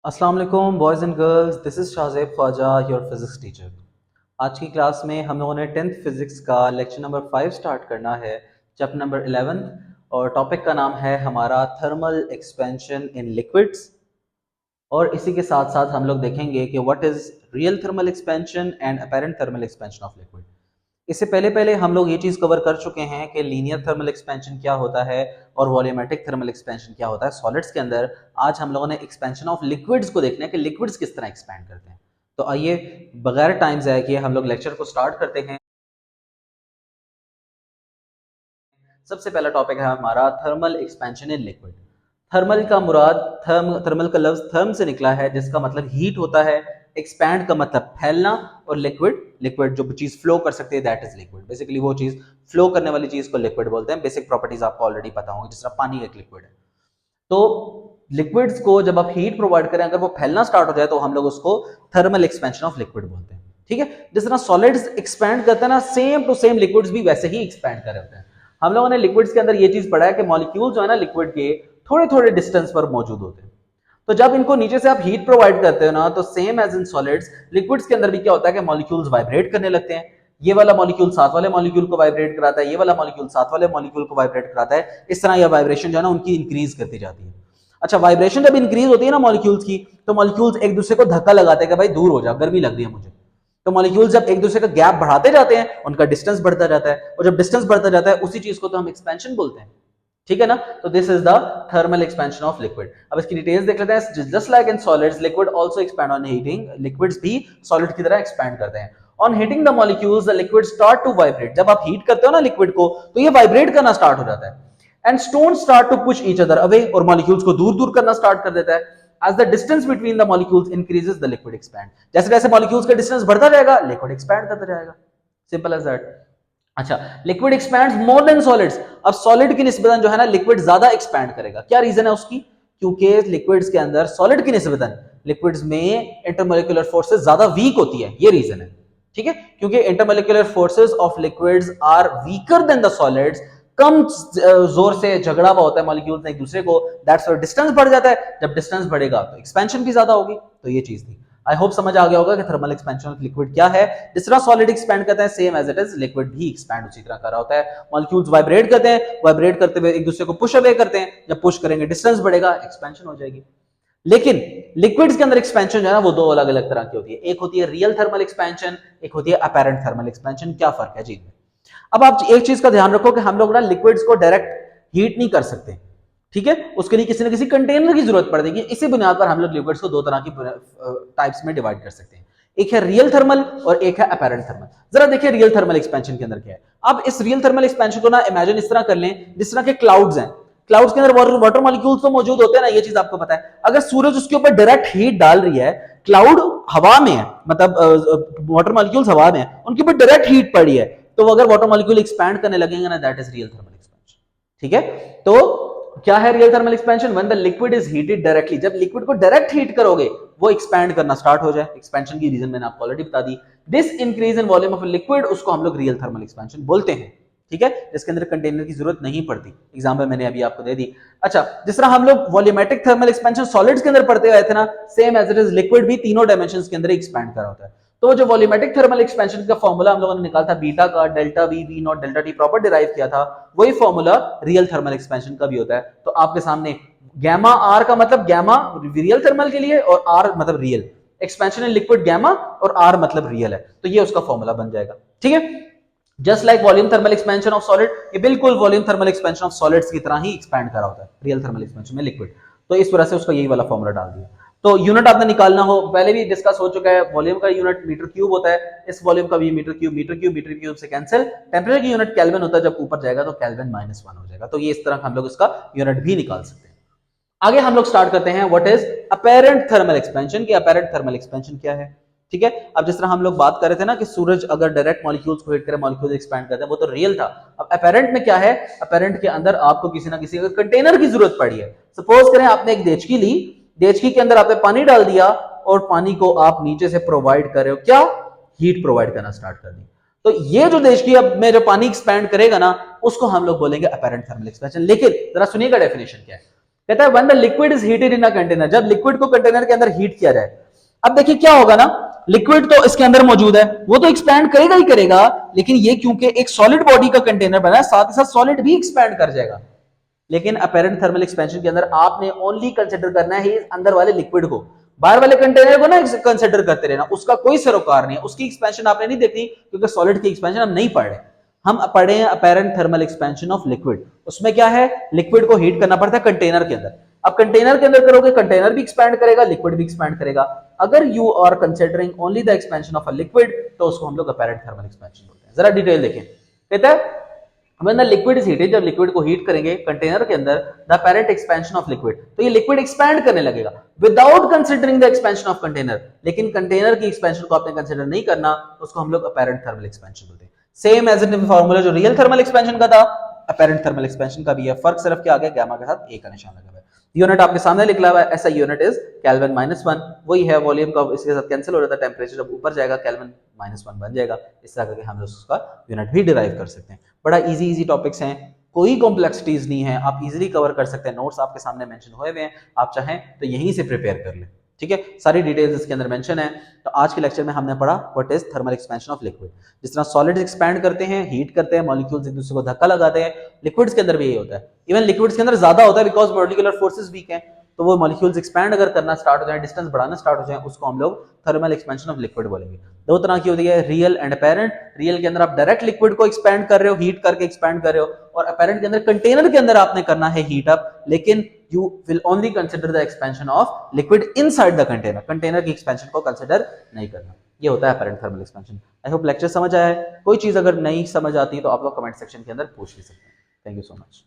अस्सलाम वालेकुम boys and girls, this is Shahzeb Khwaja, your physics teacher. आज की क्लास में हम लोगों ने 10th फिज़िक्स का लेक्चर नंबर 5 स्टार्ट करना है, चैप्टर नंबर 11, और टॉपिक का नाम है हमारा थर्मल एक्सपेंशन इन लिक्विड्स। और इसी के साथ साथ हम लोग देखेंगे कि what is real thermal expansion and apparent thermal expansion of liquid. इससे पहले पहले हम लोग ये चीज़ कवर कर चुके हैं कि लीनियर थर्मल एक्सपेंशन क्या होता है और वॉल्यूमेट्रिक थर्मल एक्सपेंशन क्या होता है सॉलिड्स के अंदर। आज हम लोगों ने एक्सपेंशन ऑफ लिक्विड्स को देखना है कि लिक्विड्स किस तरह एक्सपैंड करते हैं। तो आइए बगैर टाइम ज़ाया किए हम लोग लेक्चर को स्टार्ट करते हैं। सबसे पहला टॉपिक है हमारा thermal expansion in liquid. Thermal का मुराद थर्मल का लफ्ज थर्म से निकला है, जिसका मतलब हीट होता है। एक्सपैंड का मतलब फैलना, और लिक्विड लिक्विड जो चीज फ्लो कर सकती है दैट इज लिक्विड। बेसिकली वो चीज फ्लो करने वाली चीज को लिक्विड बोलते हैं। बेसिक प्रॉपर्टीज आपको ऑलरेडी पता होंगी, जिस तरह पानी एक लिक्विड है। तो लिक्विड्स को जब आप हीट प्रोवाइड करें, अगर वो फैलना स्टार्ट हो जाए तो हम लोग उसको थर्मल एक्सपेंशन ऑफ लिक्विड बोलते हैं। ठीक है, जिस तरह सॉलिड्स एक्सपैंड करते हैं ना, सेम टू सेम लिक्विड्स भी वैसे ही एक्सपैंड कर रहे होते हैं। हम लोगों ने लिक्विड्स के अंदर ये चीज पढ़ा है कि मॉलिक्यूल जो है ना लिक्विड के थोड़े थोड़े डिस्टेंस पर मौजूद होते हैं। तो जब इनको नीचे से आप हीट प्रोवाइड करते हो ना, तो same as in solids liquids के अंदर भी क्या होता है कि मॉलिक्यूल्स वाइब्रेट करने लगते हैं। ये वाला मॉलिक्यूल साथ वाले मॉलिक्यूल को वाइब्रेट कराता है, ये वाला मॉलिक्यूल साथ वाले मॉलिक्यूल को वाइब्रेट कराता है। इस तरह यह वाइब्रेशन जो है ना उनकी इंक्रीज करती जाती है। अच्छा, वाइब्रेशन जब इंक्रीज होती है ना मॉलिक्यूल्स की, तो मॉलिक्यूल्स एक दूसरे को धक्का लगाते हैं कि भाई दूर हो जा, गर्मी लग रही है मुझे। तो मॉलिक्यूल्स जब एक दूसरे का गैप बढ़ाते जाते हैं, उनका डिस्टेंस बढ़ता जाता है, और जब डिस्टेंस बढ़ता जाता है उसी चीज को तो हम एक्सपेंशन बोलते हैं। ठीक है ना। तो this is the thermal expansion of liquid. अब इसकी डिटेल्स देख लेते हैं। Just like in solids, liquid also expand on heating. Liquids भी सॉलिड की तरह एक्सपैंड करते हैं। On heating the molecules the liquid start to vibrate. जब आप हीट करते हो ना लिक्विड को, तो ये वाइब्रेट करना स्टार्ट हो जाता है। And stone start to push each other away, और मॉलिक्यूल्स को दूर दूर करना स्टार्ट कर देता है। as the distance between the molecules increases the liquid expand। जैसे जैसे मॉलिक्यूल्स का डिस्टेंस बढ़ता जाएगा लिक्विड एक्सपैंड करता जाएगा। Simple as that. अच्छा, liquid expands more than solids. अब सॉलिड की निस्बतन जो है ना लिक्विड ज्यादा एक्सपैंड करेगा। क्या रीजन है उसकी? क्योंकि लिक्विड्स के अंदर सॉलिड की निस्बतन लिक्विड्स में इंटरमोलिकुलर फोर्सेस ज्यादा वीक होती है, ये रीजन है। ठीक है, क्योंकि intermolecular forces of liquids are weaker than the solids. कम जोर से झगड़ा हुआ होता है मॉलिक्यूल्स ने एक दूसरे को, दैट्स व्हाई डिस्टेंस बढ़ जाता है। जब डिस्टेंस बढ़ेगा तो एक्सपेंशन भी ज्यादा होगी। तो ये चीज थी। आई होप समझ आ गया होगा कि थर्मल एक्सपेंशन ऑफ लिक्विड क्या है। जिस तरह सॉलिड एक्सपैंड करता है same as it is liquid भी एक्सपैंड उसी तरह कर रहा होता है। मॉलिक्यूल्स वाइब्रेट करते हैं, वाइब्रेट करते हुए एक दूसरे को पुश अवे करते हैं। जब पुश करेंगे डिस्टेंस बढ़ेगा, एक्सपेंशन हो जाएगी। लेकिन लिक्विड्स के अंदर एक्सपेंशन जो है ना वो दो अलग अलग तरह की होती है। एक होती है रियल थर्मल एक्सपेंशन, एक होती है अपैरेंट थर्मल एक्सपेंशन। क्या फर्क है जी? अब आप एक चीज का ध्यान रखो कि हम लोग ना लिक्विड्स को डायरेक्ट हीट नहीं कर सकते। ठीक है, उसके लिए किसी न किसी कंटेनर की जरूरत पड़ेगी। इसी बुनियाद पर हम लोग लिक्विड्स को दो तरह की टाइप्स में डिवाइड कर सकते हैं। एक है रियल थर्मल और एक है अपैरेंट थर्मल। जरा देखिए रियल थर्मल एक्सपेंशन के अंदर क्या है। अब इस रियल थर्मल एक्सपेंशन को ना इमेजिन इस तरह कर लें जिस तरह के क्लाउड्स हैं। क्लाउड्स के अंदर वाटर मॉलिक्यूल्स तो मौजूद होते हैं ना, ये चीज आपको पता है। अगर सूरज उसके ऊपर डायरेक्ट हीट डाल रही है, क्लाउड हवा में है, मतलब वाटर मॉलिक्यूल्स हवा में है, उनके ऊपर डायरेक्ट हीट पड़ी है, तो अगर वाटर मॉलिक्यूल एक्सपैंड करने लगेंगे ना, that is real thermal expansion. ठीक है, तो क्या है real thermal expansion? When the liquid is heated directly. जब लिक्विड को डायरेक्ट हीट करोगे वो एक्सपैंड करना स्टार्ट हो जाए। एक्सपेंशन की रीजन मैंने आपको ऑलरेडी बता दी। This increase in volume of liquid, उसको हम लोग रियल थर्मल एक्सपेंशन बोलते हैं। ठीक है, जिसके अंदर कंटेनर की जरूरत नहीं पड़ती। एग्जांपल मैंने अभी आपको दे दी। अच्छा, जिस तरह हम लोग वॉल्यूमेट्रिक थर्मल एक्सपेंशन सॉलिड्स के अंदर पढ़ते आए थे ना, same as it is liquid भी तीनों डायमेंशंस के अंदर एक्सपैंड कर रहा होता है। तो जो वॉल्यूमेट्रिक थर्मल एक्सपेंशन का फॉर्मूला हम लोगों ने निकाला था बीटा का, delta V V naught delta T proper derive किया था, वही फॉर्मूला रियल थर्मल एक्सपेंशन का भी होता है। तो आपके सामने गैमा आर का मतलब गैमा रियल थर्मल के लिए, और आर मतलब real expansion in liquid gamma, और आर मतलब रियल है। तो ये उसका फॉर्मूला बन जाएगा। ठीक है, just like volume thermal expansion of solid, ये बिल्कुल volume thermal expansion of solids की तरह ही एक्सपैंड करा होता है रियल थर्मल एक्सपेंशन में लिक्विड। तो इस वजह से उसका यही वाला फॉर्मूला डाल दिया। तो यूनिट आपने निकालना हो, पहले भी डिस्कस हो चुका है। वॉल्यूम का यूनिट मीटर क्यूब होता है, इस वॉल्यूम का भी मीटर क्यूब। मीटर क्यूब से कैंसिल। टेम्परेचर की यूनिट केल्विन होता है, जब ऊपर जाएगा तो केल्विन -1 हो जाएगा। तो ये इस तरह हम लोग इसका यूनिट भी निकाल सकते हैं। आगे हम लोग स्टार्ट करते हैं what is apparent thermal expansion की। अपैरेंट थर्मल एक्सपेंशन क्या है? ठीक है, अब जिस तरह हम लोग बात कर रहे थे ना कि सूरज अगर डायरेक्ट मॉलिक्यूल्स को हिट करे मॉलिक्यूल्स एक्सपैंड करते हैं, वो तो रियल था। अब अपैरेंट में क्या है? अपैरेंट के अंदर आपको किसी ना किसी कंटेनर की जरूरत पड़ी है। सपोज करें आपने एक देचकी ली, देचकी के अंदर आपने पानी डाल दिया, और पानी को आप नीचे से प्रोवाइड कर रहे हो, क्या? हीट प्रोवाइड करना स्टार्ट कर दी। तो ये जो देचकी अब में जो पानी एक्सपैंड करेगा ना, उसको हम लोग बोलेंगे अपैरेंट थर्मल एक्सपेंशन। लेकिन जरा सुनिएगा डेफिनेशन क्या है। कहता है when the liquid is heated in a container, जब लिक्विड को कंटेनर के अंदर हीट किया जाए। अब देखिए क्या होगा ना, लिक्विड तो इसके अंदर मौजूद है, वो तो एक्सपैंड करेगा ही करेगा, लेकिन ये क्योंकि एक सॉलिड बॉडी का कंटेनर बना है, साथ ही साथ सॉलिड भी एक्सपैंड कर जाएगा। लेकिन अपेरेंट थर्मल एक्सपेंशन के अंदर आपने ओनली कंसिडर करना है अंदर वाले लिक्विड को, बाहर वाले कंटेनर को ना कंसिडर करते रहना, उसका कोई सरोकार नहीं है, उसकी एक्सपेंशन आपने नहीं देखनी, क्योंकि सॉलिड की एक्सपेंशन हम नहीं पढ़ रहे, हम पढ़े हैं apparent thermal expansion of liquid. उसमें क्या है, लिक्विड को हीट करना पड़ता है कंटेनर के अंदर। अब कंटेनर के अंदर करोगे, कंटेनर भी एक्सपैंड करेगा, लिक्विड भी एक्सपैंड करेगा। अगर you are considering only the expansion of a liquid, तो उसको हम लोग अपेरेंट थर्मल एक्सपेंशन बोलते हैं। जरा डिटेल देखें, कहता है when the liquid is heated, जब लिक्विड को हीट करेंगे कंटेनर के अंदर, the apparent expansion of liquid, तो ये लिक्विड एक्सपैंड करने लगेगा without considering the expansion of container. लेकिन कंटेनर की एक्सपेंशन को आपने कंसिडर नहीं करना, उसको हम लोग अपैरेंट थर्मल एक्सपेंशन बोलते हैं। सेम एज इट फार्मूला जो रियल थर्मल एक्सपेंशन का था, अपैरेंट थर्मल एक्सपेंशन का भी है, फर्क सिर्फ क्या आ गया, गामा के साथ ए का निशान लगा हुआ है। यूनिट आपके सामने लिखा हुआ है, ऐसा यूनिट इज केल्विन -1, वही है वॉल्यूम का, इसके साथ कैंसिल हो जाता है, टेंपरेचर जब ऊपर जाएगा केल्विन -1 बन जाएगा। इस तरह करके हम लोग उसका यूनिट भी डिराइव कर सकते हैं। बड़ा इजी टॉपिक्स हैं, कोई कॉम्प्लेक्सिटीज नहीं है, आप इजीली कवर कर सकते हैं। नोट्स आपके सामने मेंशन हुए हुए हैं, आप चाहें तो यहीं से प्रिपेयर कर लें, ठीक है, सारी डिटेल्स इसके अंदर मेंशन है। तो आज के लेक्चर में हमने पढ़ा what is thermal expansion of liquid. जिस तरह सॉलिड्स एक्सपैंड करते हैं, हीट करते हैं, मॉलिक्यूल्स एक दूसरे को धक्का लगाते हैं, लिक्विड्स के अंदर भी यही होता है। इवन लिक्विड्स के अंदर ज्यादा होता है बिकॉज मॉलिक्यूलर फोर्सेस वीक हैं, तो वो मॉलिक्यूल्स एक्सपैंड अगर करना स्टार्ट हो जाए, डिस्टेंस बढ़ाना स्टार्ट हो जाए, उसको हम लोग थर्मल एक्सपेंशन ऑफ लिक्विड बोलेंगे। दो तरह की होती है, रियल एंड अपेरेंट। रियल के अंदर आप डायरेक्ट लिक्विड को एक्सपैंड कर रहे हो, हीट करके एक्सपैंड कर रहे हो, और अपेरेंट के अंदर कंटेनर के अंदर आपने करना है हीट अप, लेकिन you will only consider the expansion of liquid inside the container, container की एक्सपेंशन को कंसिडर नहीं करना। ये होता है apparent thermal expansion। I hope lecture समझ आया है। कोई चीज अगर नहीं समझ आती तो आप लोग कमेंट सेक्शन के अंदर पूछ भी सकते हैं। Thank you so much.